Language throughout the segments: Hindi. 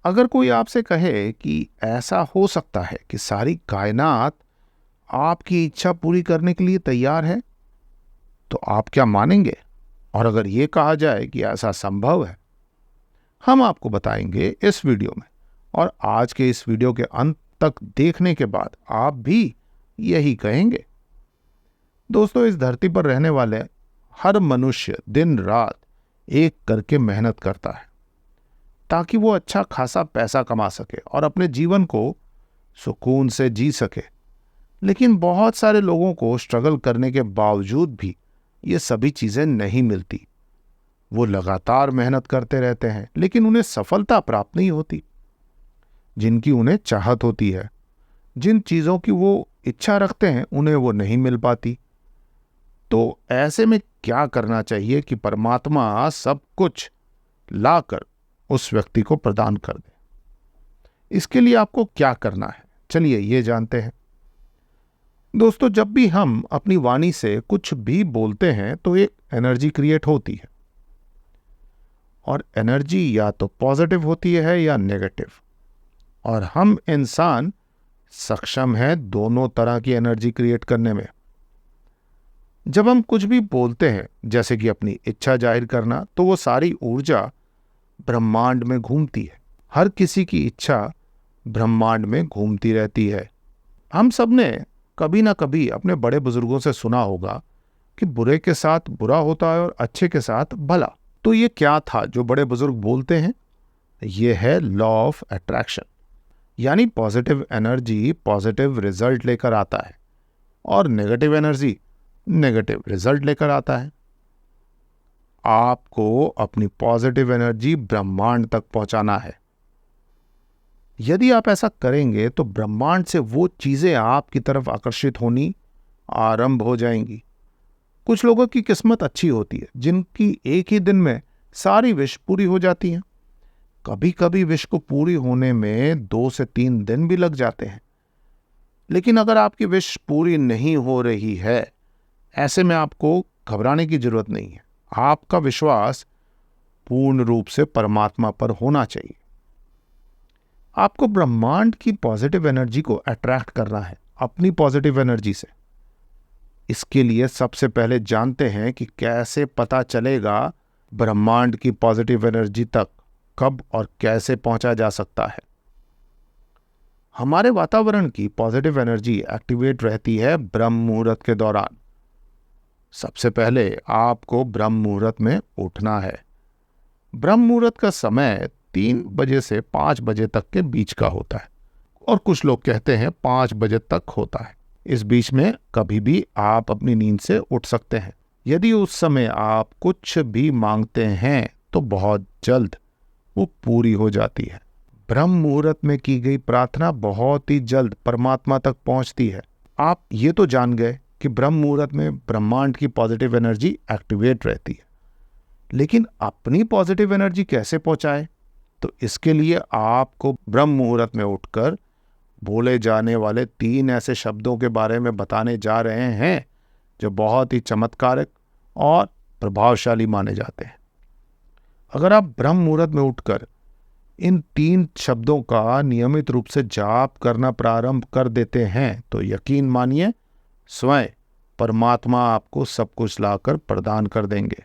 अगर कोई आपसे कहे कि ऐसा हो सकता है कि सारी कायनात आपकी इच्छा पूरी करने के लिए तैयार है, तो आप क्या मानेंगे? और अगर ये कहा जाए कि ऐसा संभव है, हम आपको बताएंगे इस वीडियो में। और आज के इस वीडियो के अंत तक देखने के बाद आप भी यही कहेंगे। दोस्तों, इस धरती पर रहने वाले हर मनुष्य दिन रात एक करके मेहनत करता है ताकि वो अच्छा खासा पैसा कमा सके और अपने जीवन को सुकून से जी सके। लेकिन बहुत सारे लोगों को स्ट्रगल करने के बावजूद भी ये सभी चीजें नहीं मिलती। वो लगातार मेहनत करते रहते हैं लेकिन उन्हें सफलता प्राप्त नहीं होती जिनकी उन्हें चाहत होती है। जिन चीजों की वो इच्छा रखते हैं उन्हें वो नहीं मिल पाती। तो ऐसे में क्या करना चाहिए कि परमात्मा सब कुछ लाकर उस व्यक्ति को प्रदान कर दे? इसके लिए आपको क्या करना है, चलिए ये जानते हैं। दोस्तों, जब भी हम अपनी वाणी से कुछ भी बोलते हैं तो एक एनर्जी क्रिएट होती है, और एनर्जी या तो पॉजिटिव होती है या नेगेटिव। और हम इंसान सक्षम हैं दोनों तरह की एनर्जी क्रिएट करने में। जब हम कुछ भी बोलते हैं, जैसे कि अपनी इच्छा जाहिर करना, तो वो सारी ऊर्जा ब्रह्मांड में घूमती है। हर किसी की इच्छा ब्रह्मांड में घूमती रहती है। हम सब ने कभी ना कभी अपने बड़े बुजुर्गों से सुना होगा कि बुरे के साथ बुरा होता है और अच्छे के साथ भला। तो ये क्या था जो बड़े बुजुर्ग बोलते हैं? ये है लॉ ऑफ अट्रैक्शन। यानी पॉजिटिव एनर्जी पॉजिटिव रिजल्ट लेकर आता है और नेगेटिव एनर्जी नेगेटिव रिजल्ट लेकर आता है। आपको अपनी पॉजिटिव एनर्जी ब्रह्मांड तक पहुंचाना है। यदि आप ऐसा करेंगे तो ब्रह्मांड से वो चीजें आपकी तरफ आकर्षित होनी आरंभ हो जाएंगी। कुछ लोगों की किस्मत अच्छी होती है जिनकी एक ही दिन में सारी विश पूरी हो जाती हैं। कभी कभी विश को पूरी होने में 2 से 3 दिन भी लग जाते हैं। लेकिन अगर आपकी विश पूरी नहीं हो रही है, ऐसे में आपको घबराने की जरूरत नहीं है। आपका विश्वास पूर्ण रूप से परमात्मा पर होना चाहिए। आपको ब्रह्मांड की पॉजिटिव एनर्जी को अट्रैक्ट करना है अपनी पॉजिटिव एनर्जी से। इसके लिए सबसे पहले जानते हैं कि कैसे पता चलेगा ब्रह्मांड की पॉजिटिव एनर्जी तक कब और कैसे पहुंचा जा सकता है। हमारे वातावरण की पॉजिटिव एनर्जी एक्टिवेट रहती है ब्रह्म मुहूर्त के दौरान। सबसे पहले आपको ब्रह्म मुहूर्त में उठना है। ब्रह्म मुहूर्त का समय 3 बजे से 5 बजे तक के बीच का होता है, और कुछ लोग कहते हैं 5 बजे तक होता है। इस बीच में कभी भी आप अपनी नींद से उठ सकते हैं। यदि उस समय आप कुछ भी मांगते हैं तो बहुत जल्द वो पूरी हो जाती है। ब्रह्म मुहूर्त में की गई प्रार्थना बहुत ही जल्द परमात्मा तक पहुंचती है। आप ये तो जान गए कि ब्रह्म मुहूर्त में ब्रह्मांड की पॉजिटिव एनर्जी एक्टिवेट रहती है। लेकिन अपनी पॉजिटिव एनर्जी कैसे पहुंचाए? तो इसके लिए आपको ब्रह्म मुहूर्त में उठकर बोले जाने वाले 3 ऐसे शब्दों के बारे में बताने जा रहे हैं जो बहुत ही चमत्कारिक और प्रभावशाली माने जाते हैं। अगर आप ब्रह्म मुहूर्त में उठकर इन 3 शब्दों का नियमित रूप से जाप करना प्रारंभ कर देते हैं तो यकीन मानिए स्वयं परमात्मा आपको सब कुछ लाकर प्रदान कर देंगे।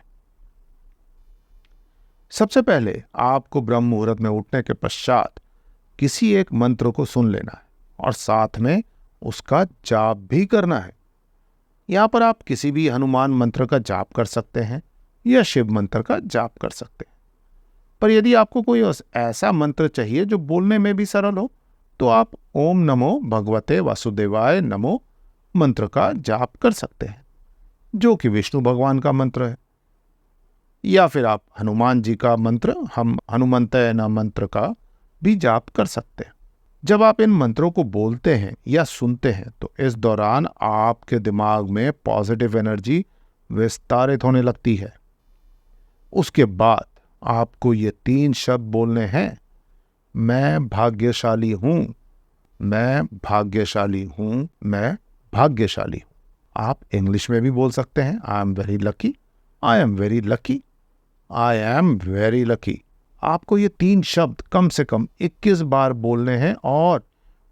सबसे पहले आपको ब्रह्म मुहूर्त में उठने के पश्चात किसी एक मंत्र को सुन लेना है और साथ में उसका जाप भी करना है। यहां पर आप किसी भी हनुमान मंत्र का जाप कर सकते हैं या शिव मंत्र का जाप कर सकते हैं। पर यदि आपको कोई ऐसा मंत्र चाहिए जो बोलने में भी सरल हो, तो आप ओम नमो भगवते वासुदेवाय नमो मंत्र का जाप कर सकते हैं, जो कि विष्णु भगवान का मंत्र है। या फिर आप हनुमान जी का मंत्र हम हनुमंतय नमः मंत्र का भी जाप कर सकते हैं। जब आप इन मंत्रों को बोलते हैं या सुनते हैं तो इस दौरान आपके दिमाग में पॉजिटिव एनर्जी विस्तारित होने लगती है। उसके बाद आपको ये 3 शब्द बोलने हैं, मैं भाग्यशाली हूं, मैं भाग्यशाली हूं, मैं भाग्यशाली हूं। आप इंग्लिश में भी बोल सकते हैं, I am very lucky, I am very lucky, I am very lucky. आपको ये 3 शब्द कम से कम 21 बार बोलने हैं और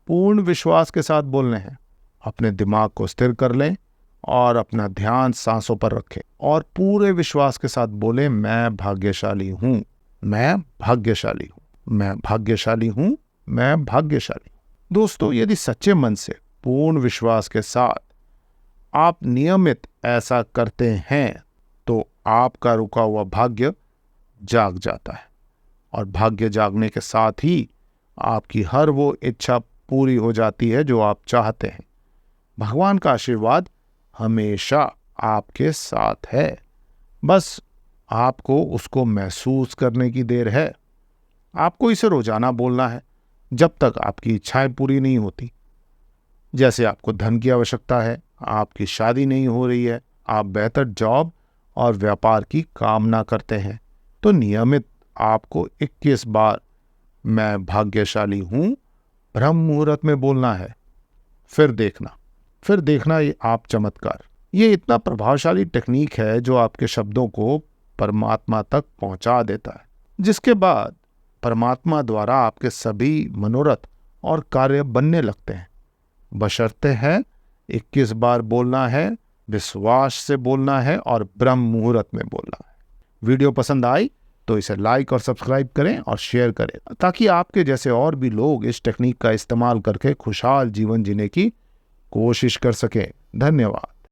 पूर्ण विश्वास के साथ बोलने हैं। अपने दिमाग को स्थिर कर लें और अपना ध्यान सांसों पर रखें और पूरे विश्वास के साथ बोलें, मैं भाग्यशाली हूं, मैं भाग्यशाली हूं, मैं भाग्यशाली हूं, मैं भाग्यशाली हूं। दोस्तों, यदि सच्चे मन से पूर्ण विश्वास के साथ आप नियमित ऐसा करते हैं तो आपका रुका हुआ भाग्य जाग जाता है और भाग्य जागने के साथ ही आपकी हर वो इच्छा पूरी हो जाती है जो आप चाहते हैं। भगवान का आशीर्वाद हमेशा आपके साथ है, बस आपको उसको महसूस करने की देर है। आपको इसे रोजाना बोलना है जब तक आपकी इच्छाएं पूरी नहीं होती। जैसे आपको धन की आवश्यकता है, आपकी शादी नहीं हो रही है, आप बेहतर जॉब और व्यापार की कामना करते हैं, तो नियमित आपको 21 बार मैं भाग्यशाली हूं ब्रह्म मुहूर्त में बोलना है। फिर देखना ये आप चमत्कार। ये इतना प्रभावशाली टेक्निक है जो आपके शब्दों को परमात्मा तक पहुंचा देता है, जिसके बाद परमात्मा द्वारा आपके सभी मनोरथ और कार्य बनने लगते हैं। बशर्ते है 21 बार बोलना है, विश्वास से बोलना है और ब्रह्म मुहूर्त में बोलना है। वीडियो पसंद आई तो इसे लाइक और सब्सक्राइब करें और शेयर करें ताकि आपके जैसे और भी लोग इस टेक्निक का इस्तेमाल करके खुशहाल जीवन जीने की कोशिश कर सकें। धन्यवाद।